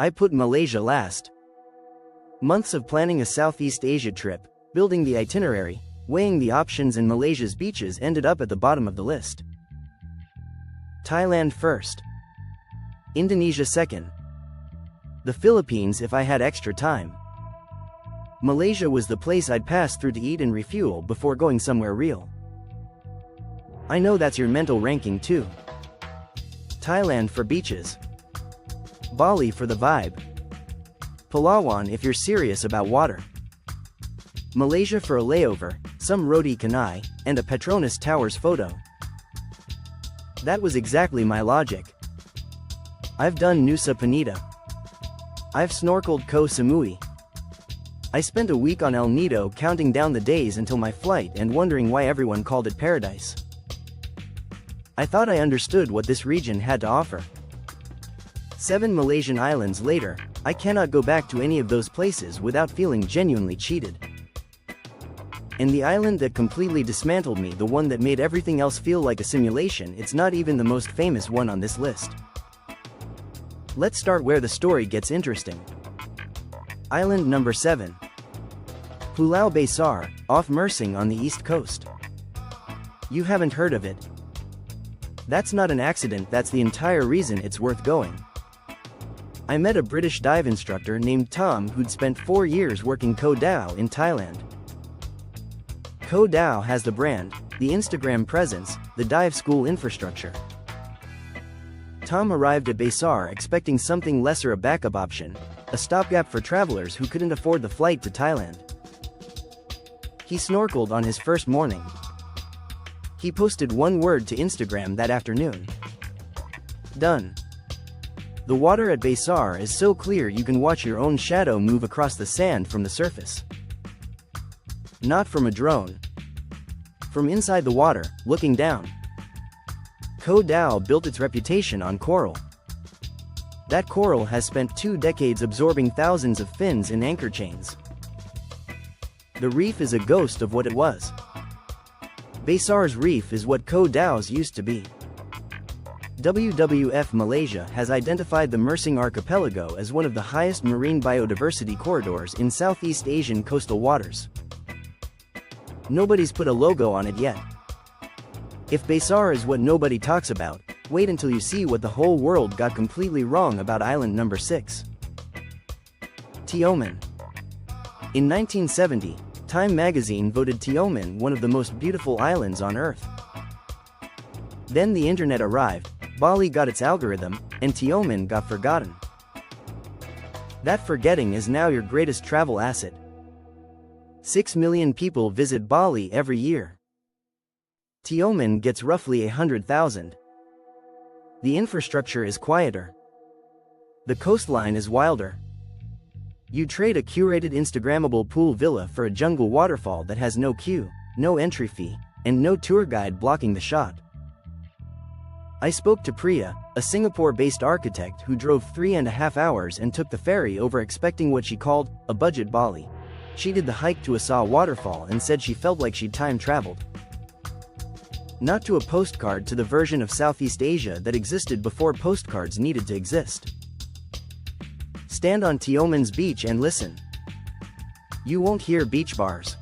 I put Malaysia last. Months of planning a Southeast Asia trip, building the itinerary, weighing the options, and Malaysia's beaches ended up at the bottom of the list. Thailand first. Indonesia second. The Philippines if I had extra time. Malaysia was the place I'd pass through to eat and refuel before going somewhere real. I know that's your mental ranking too. Thailand for beaches. Bali for the vibe. Palawan if you're serious about water. Malaysia for a layover, some roti canai, and a Petronas Towers photo. That was exactly my logic. I've done Nusa Penida. I've snorkeled Koh Samui. I spent a week on El Nido counting down the days until my flight and wondering why everyone called it paradise. I thought I understood what this region had to offer. 7 Malaysian islands later, I cannot go back to any of those places without feeling genuinely cheated. And the island that completely dismantled me, the one that made everything else feel like a simulation, it's not even the most famous one on this list. Let's start where the story gets interesting. Island number 7. Pulau Besar, off Mersing on the east coast. You haven't heard of it? That's not an accident, that's the entire reason it's worth going. I met a British dive instructor named Tom who'd spent 4 years working Koh Tao in Thailand. Koh Tao has the brand, the Instagram presence, the dive school infrastructure. Tom arrived at Besar expecting something lesser, a backup option, a stopgap for travelers who couldn't afford the flight to Thailand. He snorkeled on his first morning. He posted one word to Instagram that afternoon. Done. The water at Besar is so clear you can watch your own shadow move across the sand from the surface. Not from a drone. From inside the water, looking down. Koh Tao built its reputation on coral. That coral has spent 2 decades absorbing thousands of fins and anchor chains. The reef is a ghost of what it was. Besar's reef is what Koh Tao's used to be. WWF Malaysia has identified the Mersing Archipelago as one of the highest marine biodiversity corridors in Southeast Asian coastal waters. Nobody's put a logo on it yet. If Besar is what nobody talks about, wait until you see what the whole world got completely wrong about island number 6. Tioman. In 1970, Time magazine voted Tioman one of the most beautiful islands on Earth. Then the internet arrived, Bali got its algorithm, and Tioman got forgotten. That forgetting is now your greatest travel asset. 6 million people visit Bali every year. Tioman gets roughly 100,000. The infrastructure is quieter. The coastline is wilder. You trade a curated Instagrammable pool villa for a jungle waterfall that has no queue, no entry fee, and no tour guide blocking the shot. I spoke to Priya, a Singapore-based architect who drove 3.5 hours and took the ferry over expecting what she called a budget Bali. She did the hike to a Saw waterfall and said she felt like she'd time traveled. Not to a postcard, to the version of Southeast Asia that existed before postcards needed to exist. Stand on Tioman's beach and listen. You won't hear beach bars.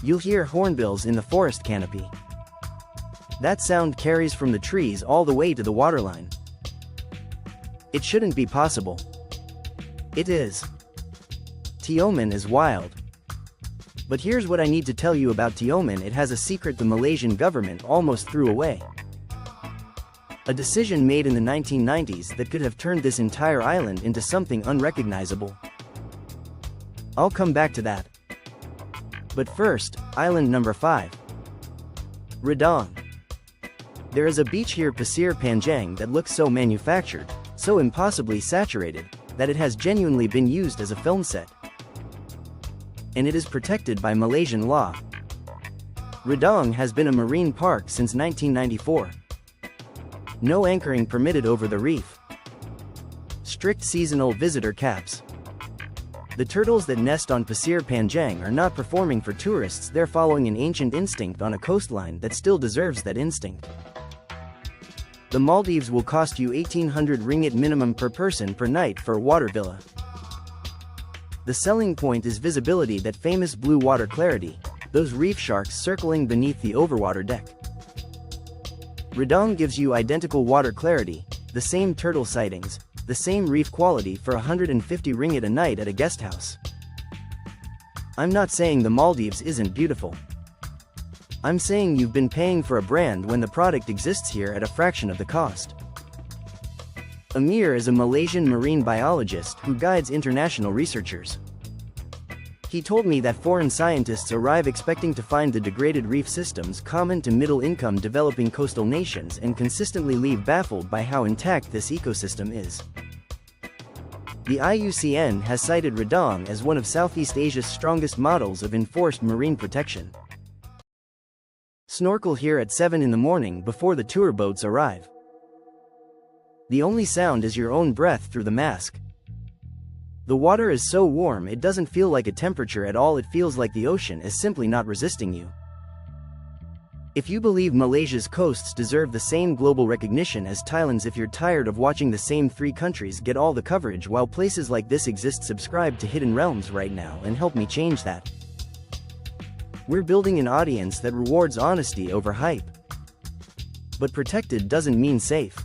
You'll hear hornbills in the forest canopy. That sound carries from the trees all the way to the waterline. It shouldn't be possible. It is. Tioman is wild. But here's what I need to tell you about Tioman. It has a secret the Malaysian government almost threw away. A decision made in the 1990s that could have turned this entire island into something unrecognizable. I'll come back to that. But first, island number 5. Redang. There is a beach here, Pasir Panjang, that looks so manufactured, so impossibly saturated, that it has genuinely been used as a film set. And it is protected by Malaysian law. Redang has been a marine park since 1994. No anchoring permitted over the reef. Strict seasonal visitor caps. The turtles that nest on Pasir Panjang are not performing for tourists, they're following an ancient instinct on a coastline that still deserves that instinct. The Maldives will cost you 1800 ringgit minimum per person per night for a water villa. The selling point is visibility, that famous blue water clarity, those reef sharks circling beneath the overwater deck. Redang gives you identical water clarity, the same turtle sightings, the same reef quality for 150 ringgit a night at a guest house. I'm not saying the Maldives isn't beautiful. I'm saying you've been paying for a brand when the product exists here at a fraction of the cost. Amir is a Malaysian marine biologist who guides international researchers. He told me that foreign scientists arrive expecting to find the degraded reef systems common to middle-income developing coastal nations and consistently leave baffled by how intact this ecosystem is. The IUCN has cited Redang as one of Southeast Asia's strongest models of enforced marine protection. Snorkel here at 7 in the morning before the tour boats arrive. The only sound is your own breath through the mask. The water is so warm it doesn't feel like a temperature at all, it feels like the ocean is simply not resisting you. If you believe Malaysia's coasts deserve the same global recognition as Thailand's, if you're tired of watching the same three countries get all the coverage while places like this exist, subscribe to Hidden Realms right now and help me change that. We're building an audience that rewards honesty over hype. But protected doesn't mean safe.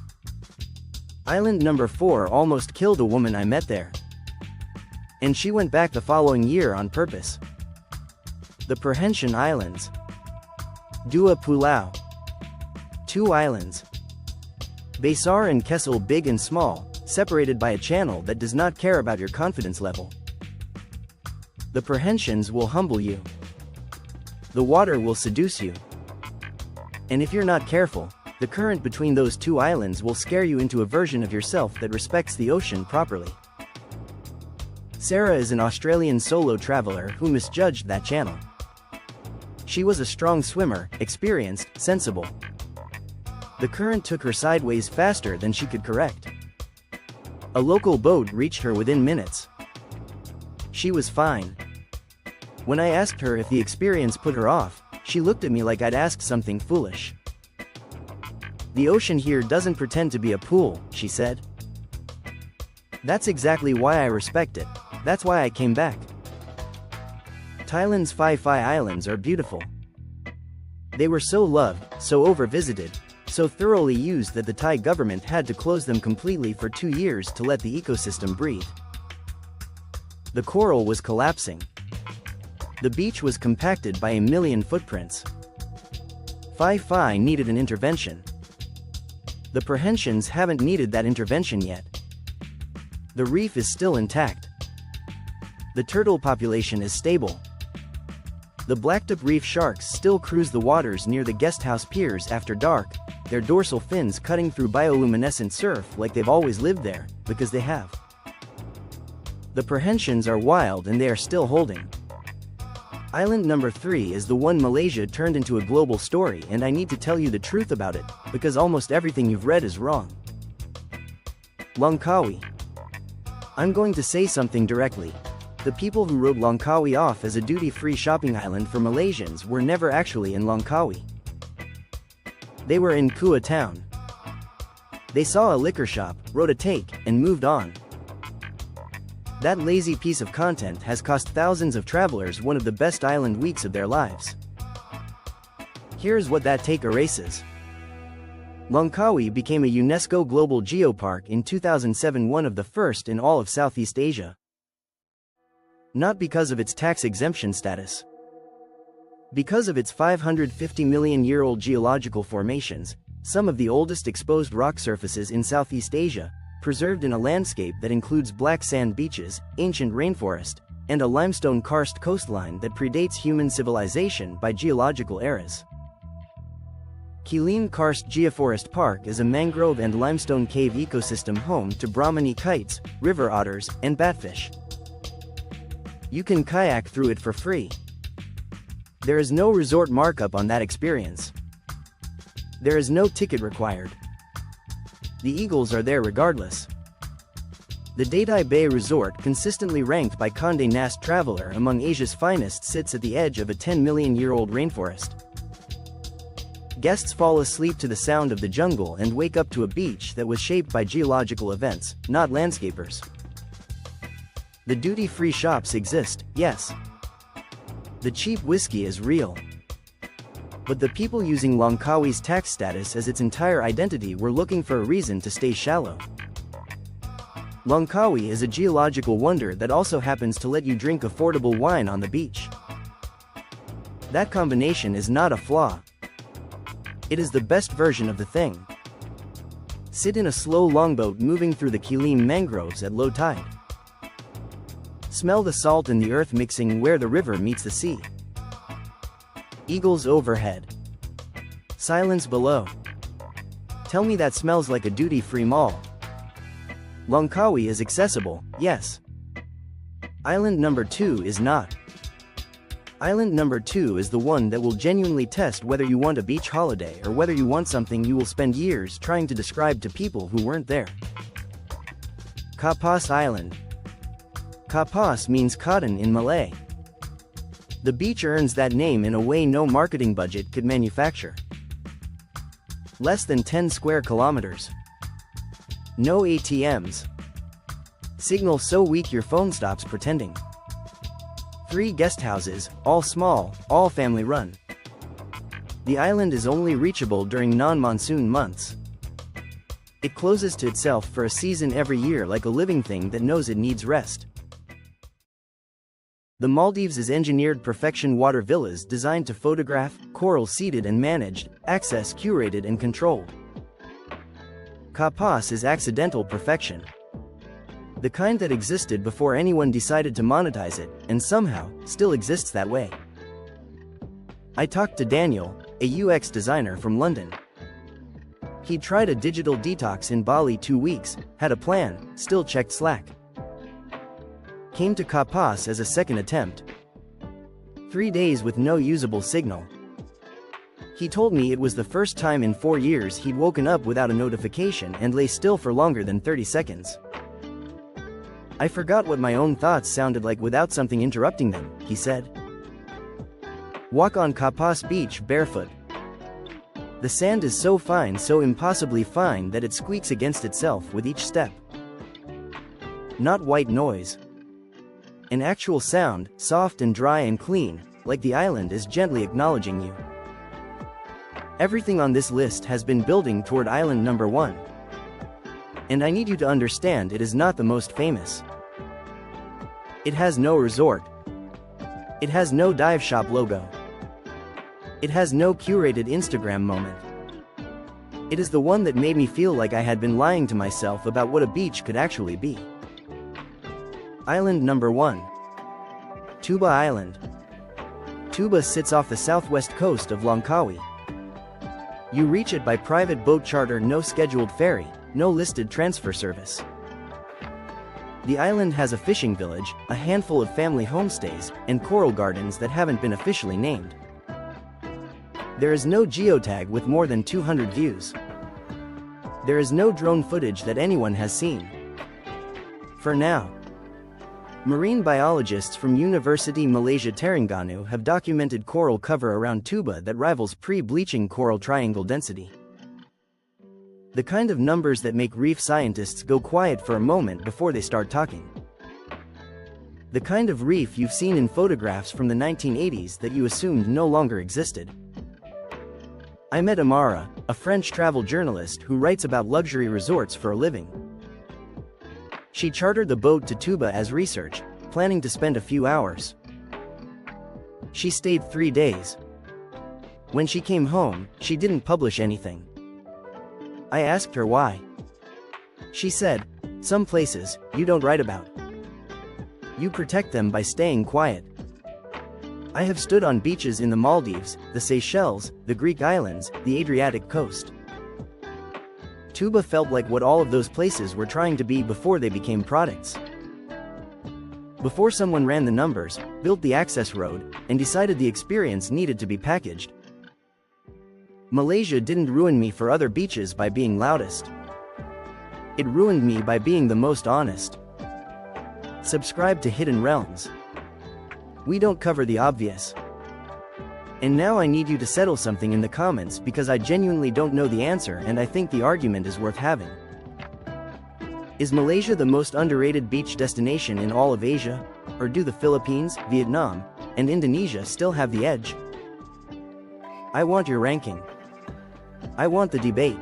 Island number 4 almost killed a woman I met there. And she went back the following year on purpose. The Perhentian Islands. Dua Pulau. 2 islands. Besar and Kessel, big and small, separated by a channel that does not care about your confidence level. The Perhentians will humble you. The water will seduce you. And if you're not careful, the current between those 2 islands will scare you into a version of yourself that respects the ocean properly. Sarah is an Australian solo traveler who misjudged that channel. She was a strong swimmer, experienced, sensible. The current took her sideways faster than she could correct. A local boat reached her within minutes. She was fine. When I asked her if the experience put her off, she looked at me like I'd asked something foolish. The ocean here doesn't pretend to be a pool, she said. That's exactly why I respect it. That's why I came back. Thailand's Phi Islands are beautiful. They were so loved, so over-visited, so thoroughly used that the Thai government had to close them completely for 2 years to let the ecosystem breathe. The coral was collapsing. The beach was compacted by a million footprints. Phi needed an intervention. The Perhentians haven't needed that intervention yet. The reef is still intact. The turtle population is stable. The blacktip reef sharks still cruise the waters near the guesthouse piers after dark, their dorsal fins cutting through bioluminescent surf like they've always lived there, because they have. The Perhentians are wild and they are still holding. Island number 3 is the one Malaysia turned into a global story, and I need to tell you the truth about it, because almost everything you've read is wrong. Langkawi. I'm going to say something directly. The people who wrote Langkawi off as a duty-free shopping island for Malaysians were never actually in Langkawi. They were in Kua town. They saw a liquor shop, wrote a take, and moved on. That lazy piece of content has cost thousands of travelers one of the best island weeks of their lives. Here's what that take erases. Langkawi became a UNESCO Global Geopark in 2007, one of the first in all of Southeast Asia. Not because of its tax exemption status. Because of its 550-million-year-old geological formations, some of the oldest exposed rock surfaces in Southeast Asia, preserved in a landscape that includes black sand beaches, ancient rainforest, and a limestone karst coastline that predates human civilization by geological eras. Kilin Karst Geoforest Park is a mangrove and limestone cave ecosystem home to Brahmani kites, river otters, and batfish. You can kayak through it for free. There is no resort markup on that experience. There is no ticket required. The eagles are there regardless. The Datai Bay Resort, consistently ranked by Condé Nast Traveler among Asia's finest, sits at the edge of a 10-million-year-old rainforest. Guests fall asleep to the sound of the jungle and wake up to a beach that was shaped by geological events, not landscapers. The duty-free shops exist, yes. The cheap whiskey is real. But the people using Langkawi's tax status as its entire identity were looking for a reason to stay shallow. Langkawi is a geological wonder that also happens to let you drink affordable wine on the beach. That combination is not a flaw. It is the best version of the thing. Sit in a slow longboat moving through the Kilim mangroves at low tide. Smell the salt and the earth mixing where the river meets the sea. Eagles overhead. Silence below. Tell me that smells like a duty-free mall. Langkawi is accessible, yes. Island number 2 is not. Island number 2 is the one that will genuinely test whether you want a beach holiday or whether you want something you will spend years trying to describe to people who weren't there. Kapas Island. Kapas means cotton in Malay. The beach earns that name in a way no marketing budget could manufacture. Less than 10 square kilometers. No ATMs. Signal so weak your phone stops pretending. 3 guest houses, all small, all family run. The island is only reachable during non-monsoon months. It closes to itself for a season every year like a living thing that knows it needs rest. The Maldives is engineered perfection water villas designed to photograph, coral seeded and managed, access curated and controlled. Kapas is accidental perfection. The kind that existed before anyone decided to monetize it, and somehow, still exists that way. I talked to Daniel, a UX designer from London. He'd tried a digital detox in Bali 2 weeks, had a plan, still checked Slack. Came to Kapas as a second attempt. 3 days with no usable signal. He told me it was the first time in 4 years he'd woken up without a notification and lay still for longer than 30 seconds. I forgot what my own thoughts sounded like without something interrupting them, he said. Walk on Kapas Beach barefoot. The sand is so fine, so impossibly fine that it squeaks against itself with each step. Not white noise. An actual sound, soft and dry and clean, like the island is gently acknowledging you. Everything on this list has been building toward island number 1. And I need you to understand it is not the most famous. It has no resort. It has no dive shop logo. It has no curated Instagram moment. It is the one that made me feel like I had been lying to myself about what a beach could actually be. Island number 1. Tuba Island. Tuba sits off the southwest coast of Langkawi. You reach it by private boat charter, no scheduled ferry, no listed transfer service. The island has a fishing village, a handful of family homestays, and coral gardens that haven't been officially named. There is no geotag with more than 200 views. There is no drone footage that anyone has seen. For now. Marine biologists from University Malaysia Terengganu have documented coral cover around Tuba that rivals pre-bleaching coral triangle density. The kind of numbers that make reef scientists go quiet for a moment before they start talking. The kind of reef you've seen in photographs from the 1980s that you assumed no longer existed. I met Amara, a French travel journalist who writes about luxury resorts for a living. She chartered the boat to Tuba as research, planning to spend a few hours. She stayed 3 days. When she came home, she didn't publish anything. I asked her why. She said, "Some places, you don't write about. You protect them by staying quiet. I have stood on beaches in the Maldives, the Seychelles, the Greek islands, the Adriatic coast. Tuba felt like what all of those places were trying to be before they became products. Before someone ran the numbers, built the access road, and decided the experience needed to be packaged. Malaysia didn't ruin me for other beaches by being loudest. It ruined me by being the most honest." Subscribe to Hidden Realms. We don't cover the obvious. And now I need you to settle something in the comments because I genuinely don't know the answer and I think the argument is worth having. Is Malaysia the most underrated beach destination in all of Asia? Or do the Philippines, Vietnam, and Indonesia still have the edge? I want your ranking. I want the debate.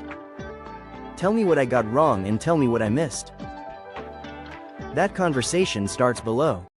Tell me what I got wrong and tell me what I missed. That conversation starts below.